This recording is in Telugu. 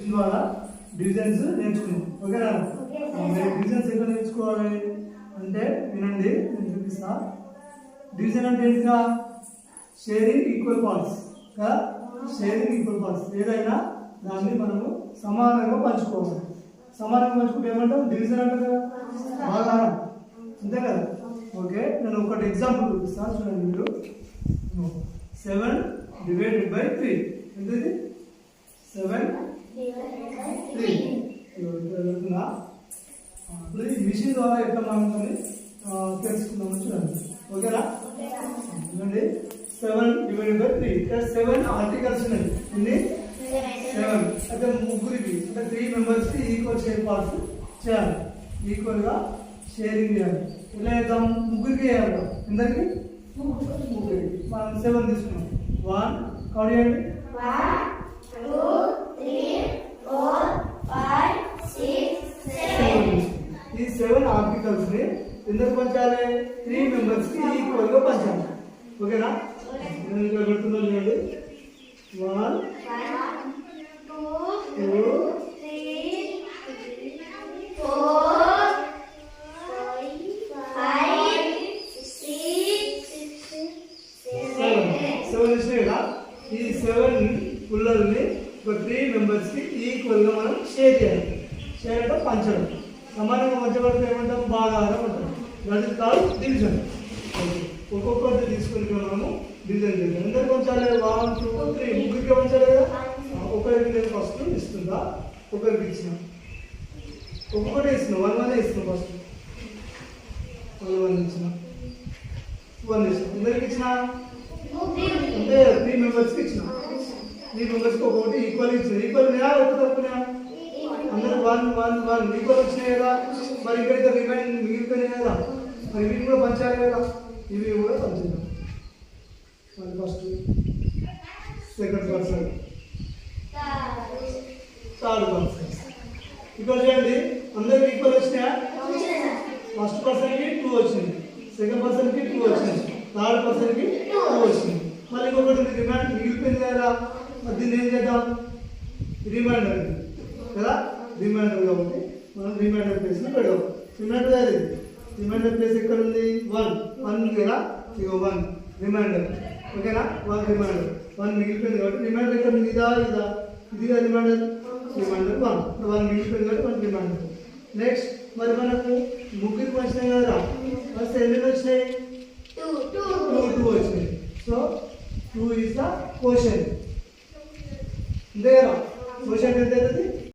ద్వారా డివిజన్స్ నేర్చుకున్నాం. ఓకేనా? డివిజన్స్ ఎక్కడ నేర్చుకోవాలి అంటే వినండి, నేను చూపిస్తా. డివిజన్ అంటే ఏంటిగా షేరింగ్ ఈక్వల్ పార్ట్స్ కదా. షేరింగ్ ఈక్వల్ పార్ట్స్ ఏదైనా దాన్ని మనము సమానంగా పంచుకోవాలి. సమానంగా పంచుకుంటే ఏమంటాం? డివిజన్ అంటారు కదా, భాగాహారం, అంతే కదా. ఓకే, నేను ఒకటి ఎగ్జాంపుల్ చూపిస్తాను చూడండి. మీరు 7 డివైడెడ్ బై 3 ఎంత? 7 3. ఈ మిషన్ ద్వారా ఎట్లా మనం తెలుసుకుందామని చూడండి. ఓకేనా? చూడండి, 7 డివైడెడ్ బై 3. ఇక్కడ 7 ఆర్టికల్స్ ఉన్నాయి. ఎన్ని? 7. అయితే ముగ్గురికి అంటే 3 మెంబర్స్ కి ఈక్వల్ షేర్ పార్ట్స్ చేయాలి, ఈక్వల్ గా షేరింగ్ చేయాలి. ఎలా చేద్దాం? ముగ్గురికి చేయాలి. అందరికి ముగ్గురికి. మనం 7 తీసుకున్నాం. 1 కౌంట్ చేయండి. 1 2 3 4 5 6 7. ఈ 7 ఆర్టికల్స్ ని ఎందుకు పంచాలి? 3 మెంబర్స్ కి ఈక్వల్ గా పంచాలి. ఓకేనా? నేను ఇక్కడ పెడుతున్నా చూడండి. 1 2 3 4 5 6 7 ఇచ్చినాయి కదా. ఈ 7 పుల్లల్ని ఒక 3 మెంబర్స్ కి ఈక్వల్ గా మనం షేర్ చేయాలి. షేర్ అంటే పంచడం. సమానంగా పంచబడితే ఏమంటాం? భాగాహారం అంటాం. That is called division. ఒక్కొక్కటి తీసుకుని మనము డివిజన్ చేద్దాం. ఎందరికి పంచాలి? 1 2 3 ముగ్గురికి పంచాలి కదా. ఒకరికి నేను ఫస్ట్ ఇస్తుందా, ఒకరికి ఇచ్చిన, ఒక్కొక్కటే ఇస్తున్నాం. 1 1 ఇస్తున్నాం. ఫస్ట్ 1 ఇచ్చిన, 1 ఇస్తున్నాం. ఎందరికి ఇచ్చిన అంటే 3 మెంబర్స్కి ఇచ్చిన. 3 మెంబర్స్కి ఒక్కొక్కటి ఈక్వల్ ఇచ్చిన. ఈక్వల్ ఉన్నాయా ఒక తప్పునా? అందరూ 1 1 1 ఈక్వల్ వచ్చినాయి కదా. మరి ఇక్కడైతే రిమైండ్ మిగిలిపోయినాయి కదా. మరి ఇవి కూడా పంచాలి కదా. ఇవి కూడా పంచుతాం. మరి first second person, third person. ఇక్కడ చూడండి, అందరికి ఈక్వల్ వచ్చినాయా? ఫస్ట్ పర్సన్కి 2 వచ్చింది, సెకండ్ పర్సన్కి 2 వచ్చింది, థర్డ్ పర్సన్కి 2 వచ్చింది. మళ్ళీ ఇంకొకటి రిమైండ్ మిగిలిపోయింది కదా. దీన్ని ఏం చేద్దాం? రిమైండర్ కదా. రిమైండర్ కాబట్టి మనం రిమైండర్ ప్లేస్లో పెడదాం. రిమైండర్ అది రిమైండర్ ప్లేస్ ఎక్కడ ఉంది? 1 కదా. ఇగో 1 రిమైండర్. ఓకేనా? 1 రిమైండర్. 1 మిగిలిపోయింది కాబట్టి రిమైండర్ ఎక్కడ ఉంది? ఇదా ఇదా? ఇదిగా రిమైండర్. రిమైండర్ 1. 1 మిగిలిపోయింది కాబట్టి 1 రిమైండర్. నెక్స్ట్ మరి మనకు ముగ్గురికి వచ్చినాయి కదా. ఫస్ట్ ఎన్ని వచ్చినాయి? 2 వచ్చినాయి. So 2 is the quotient. అంతే కదా. క్వోషియంట్ ఎంత అవుతుంది?